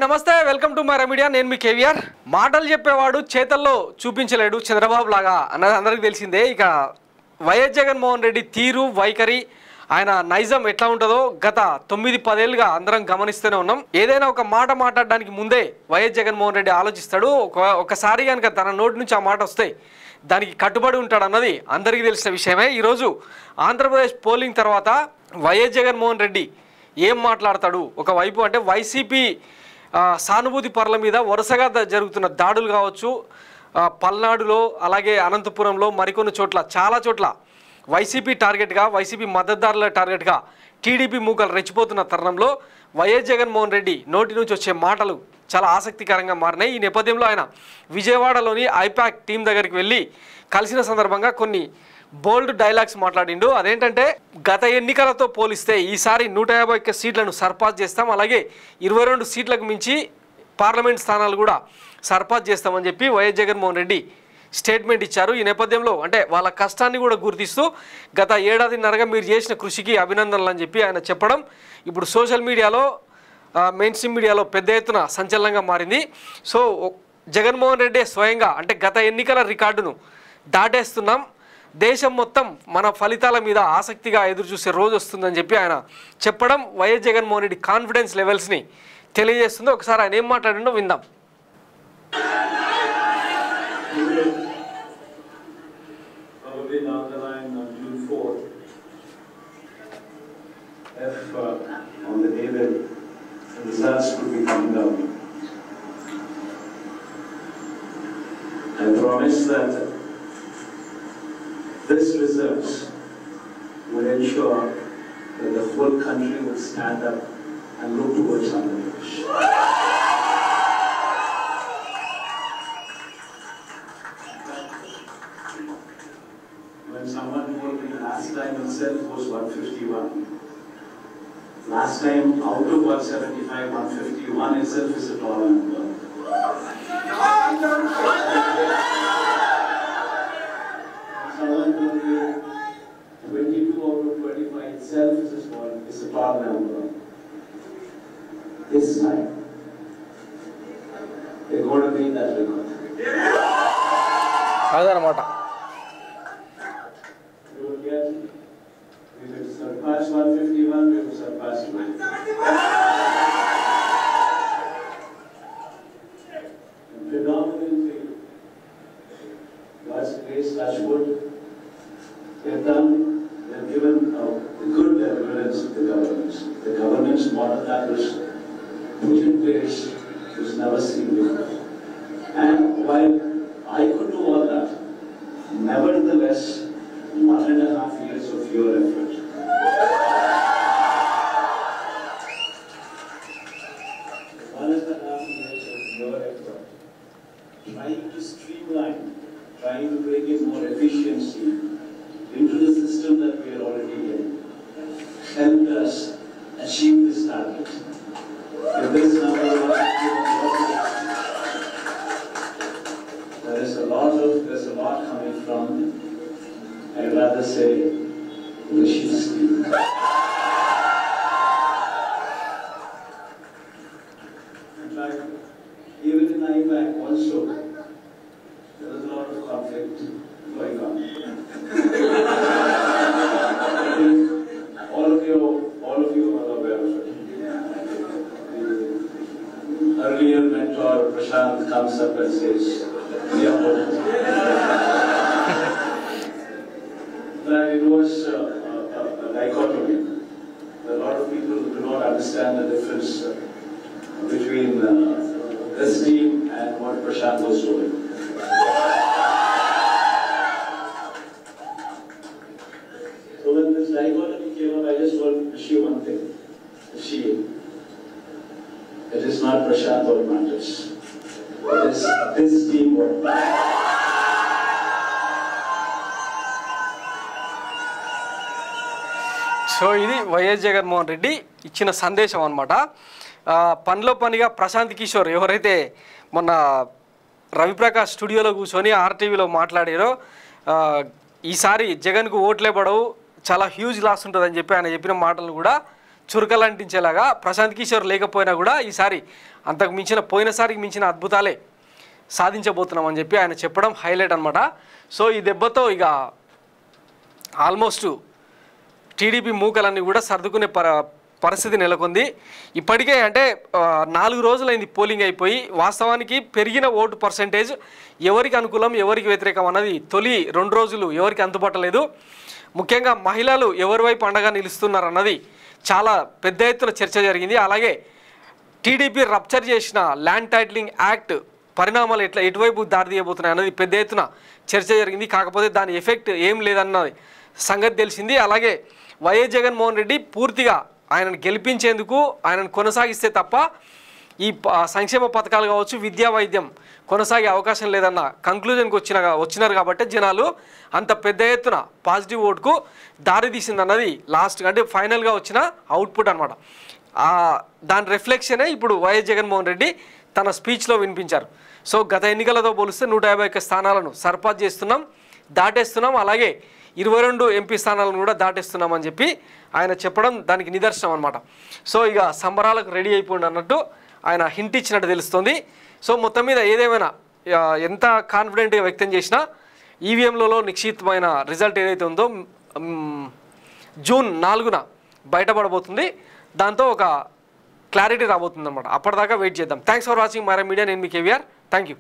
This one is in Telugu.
నమస్తే వెల్కమ్ టు మై మీడియా నేను మీ కేవీఆర్ మాటలు చెప్పేవాడు చేతల్లో చూపించలేడు చంద్రబాబు లాగా అన్నది అందరికీ తెలిసిందే ఇక వైఎస్ జగన్మోహన్ రెడ్డి తీరు వైఖరి ఆయన నైజం ఎట్లా ఉంటుందో గత 9-10 ఏళ్ళుగా అందరం గమనిస్తూనే ఉన్నాం ఏదైనా ఒక మాట మాట్లాడడానికి ముందే వైఎస్ జగన్మోహన్ రెడ్డి ఆలోచిస్తాడు ఒకసారి కనుక తన నోటి నుంచి ఆ మాట వస్తే దానికి కట్టుబడి ఉంటాడు అన్నది అందరికీ తెలిసిన విషయమే ఈరోజు ఆంధ్రప్రదేశ్ పోలింగ్ తర్వాత వైఎస్ జగన్మోహన్ రెడ్డి ఏం మాట్లాడతాడు ఒకవైపు అంటే వైసీపీ సానుభూతి పరుల మీద వరుసగా జరుగుతున్న దాడులు కావచ్చు పల్నాడులో అలాగే అనంతపురంలో మరికొన్ని చోట్ల చాలా చోట్ల వైసీపీ టార్గెట్గా వైసీపీ మద్దతుదారుల టార్గెట్గా టీడీపీ మూకలు రెచ్చిపోతున్న తరుణంలో వైఎస్ జగన్మోహన్ రెడ్డి నోటి నుంచి వచ్చే మాటలు చాలా ఆసక్తికరంగా మారినాయి ఈ నేపథ్యంలో ఆయన విజయవాడలోని ఐపాక్ టీం దగ్గరికి వెళ్ళి కలిసిన సందర్భంగా కొన్ని బోల్డ్ డైలాగ్స్ మాట్లాడిండు అదేంటంటే గత ఎన్నికలతో పోలిస్తే ఈసారి 151 సీట్లను సర్పాస్ చేస్తాం అలాగే 22 సీట్లకు మించి పార్లమెంట్ స్థానాలు కూడా సర్పాస్ చేస్తామని చెప్పి వైఎస్ జగన్మోహన్ రెడ్డి స్టేట్మెంట్ ఇచ్చారు ఈ నేపథ్యంలో అంటే వాళ్ళ కష్టాన్ని కూడా గుర్తిస్తూ గత ఏడాదిన్నరగా మీరు చేసిన కృషికి అభినందనలు అని చెప్పి ఆయన చెప్పడం ఇప్పుడు సోషల్ మీడియాలో మెయిన్ స్ట్రీమ్ మీడియాలో పెద్ద ఎత్తున సంచలనంగా మారింది సో జగన్మోహన్ రెడ్డి స్వయంగా అంటే గత ఎన్నికల రికార్డును దాటేస్తున్నాం దేశం మొత్తం మన ఫలితాల మీద ఆసక్తిగా ఎదురు చూసే రోజు వస్తుందని చెప్పి ఆయన చెప్పడం వైఎస్ జగన్మోహన్ రెడ్డి కాన్ఫిడెన్స్ లెవెల్స్ని తెలియజేస్తుంది ఒకసారి ఆయన ఏం మాట్లాడిండో విందాం This results will ensure that the whole country will stand up and look towards Andhra Pradesh. When someone told me last time itself was 151, last time out of 175, 151 itself is a tall number. Someone told me 22 out of 25 itself is a tall number. This time, they're going to beat that record. అదనమాట We will surpass 151, we will surpass 90. Predominantly, God's grace, Touchwood, they've given good evidence of the governance. The governance model that was put in place was never seen before. And while I could do all that, nevertheless, 1.5 years of your effort. 1.5 years of your effort, trying to streamline, trying to bring in more efficiency into the system that we are already in, helped us achieve this target. If this number was there's a lot coming from, I'd rather say, Rishi's team. In fact, even in IPAC also, there is a lot of conflict going on. All of you are aware of it. The earlier mentor Prashant comes up and says, "We are both." That it was a dichotomy. A lot of people do not understand the difference between this team and what Prashant was doing. So when this dichotomy came up, I just told Rishi one thing. Rishi, it is not Prashant what matters. It is this team what matters. So ఇది వైఎస్ జగన్మోహన్ రెడ్డి ఇచ్చిన సందేశం అనమాట పనిలో పనిగా ప్రశాంత్ కిషోర్ ఎవరైతే మొన్న రవిప్రకాష్ స్టూడియోలో కూర్చొని ఆర్టీవీలో మాట్లాడారో ఈసారి జగన్కు ఓట్లే పడవు చాలా హ్యూజ్ లాస్ ఉంటుందని చెప్పి ఆయన చెప్పిన మాటలను కూడా చురకలంటించేలాగా ప్రశాంత్ కిషోర్ లేకపోయినా కూడా ఈసారి అంతకు మించిన పోయినసారికి మించిన అద్భుతాలే సాధించబోతున్నామని చెప్పి ఆయన చెప్పడం హైలైట్ అనమాట. సో ఈ దెబ్బతో ఇక ఆల్మోస్ట్ టీడీపీ మూకలన్నీ కూడా సర్దుకునే పరిస్థితి నెలకొంది. ఇప్పటికే అంటే 4 రోజులైంది పోలింగ్ అయిపోయి. వాస్తవానికి పెరిగిన ఓటు పర్సెంటేజ్ ఎవరికి అనుకూలం ఎవరికి వ్యతిరేకం అన్నది తొలి 2 రోజులు ఎవరికి అందుబాటలేదు. ముఖ్యంగా మహిళలు ఎవరి వైపు అండగా నిలుస్తున్నారన్నది చాలా పెద్ద ఎత్తున చర్చ జరిగింది. అలాగే టీడీపీ రప్చర్ చేసిన ల్యాండ్ టైటిలింగ్ యాక్ట్ పరిణామాలు ఎటువైపు దారి తీయబోతున్నాయి అన్నది పెద్ద ఎత్తున చర్చ జరిగింది. కాకపోతే దాని ఎఫెక్ట్ ఏం లేదన్నది సంగతి తెలిసింది. అలాగే వైఎస్ జగన్మోహన్ రెడ్డి పూర్తిగా ఆయనను గెలిపించేందుకు ఆయనను కొనసాగిస్తే తప్ప ఈ సంక్షేమ పథకాలు కావచ్చు విద్యా వైద్యం కొనసాగే అవకాశం లేదన్న కంక్లూజన్కి వచ్చినారు కాబట్టి జనాలు అంత పెద్ద ఎత్తున పాజిటివ్ ఓటుకు దారి తీసిందన్నది లాస్ట్ అంటే ఫైనల్గా వచ్చిన అవుట్పుట్ అనమాట. దాని రిఫ్లెక్షనే ఇప్పుడు వైఎస్ జగన్మోహన్ రెడ్డి తన స్పీచ్లో వినిపించారు. సో గత ఎన్నికలతో పోలిస్తే 151 స్థానాలను సర్పాస్ చేస్తున్నాం, దాటేస్తున్నాం, అలాగే 22 ఎంపీ స్థానాలను కూడా దాటేస్తున్నామని చెప్పి ఆయన చెప్పడం దానికి నిదర్శనం అనమాట. సో ఇక సంబరాలకు రెడీ అయిపోయింది అన్నట్టు ఆయన హింట్ ఇచ్చినట్టు తెలుస్తుంది. సో మొత్తం మీద ఏదేమైనా ఎంత కాన్ఫిడెంట్గా వ్యక్తం చేసినా ఈవీఎంలలో నిక్షిప్తమైన రిజల్ట్ ఏదైతే ఉందో జూన్ 4న బయటపడబోతుంది. దాంతో ఒక క్లారిటీ రాబోతుంది అనమాట. అప్పటిదాకా వెయిట్ చేద్దాం. Thanks for watching Myra Media. నేను మీ కేవీఆర్. Thank you.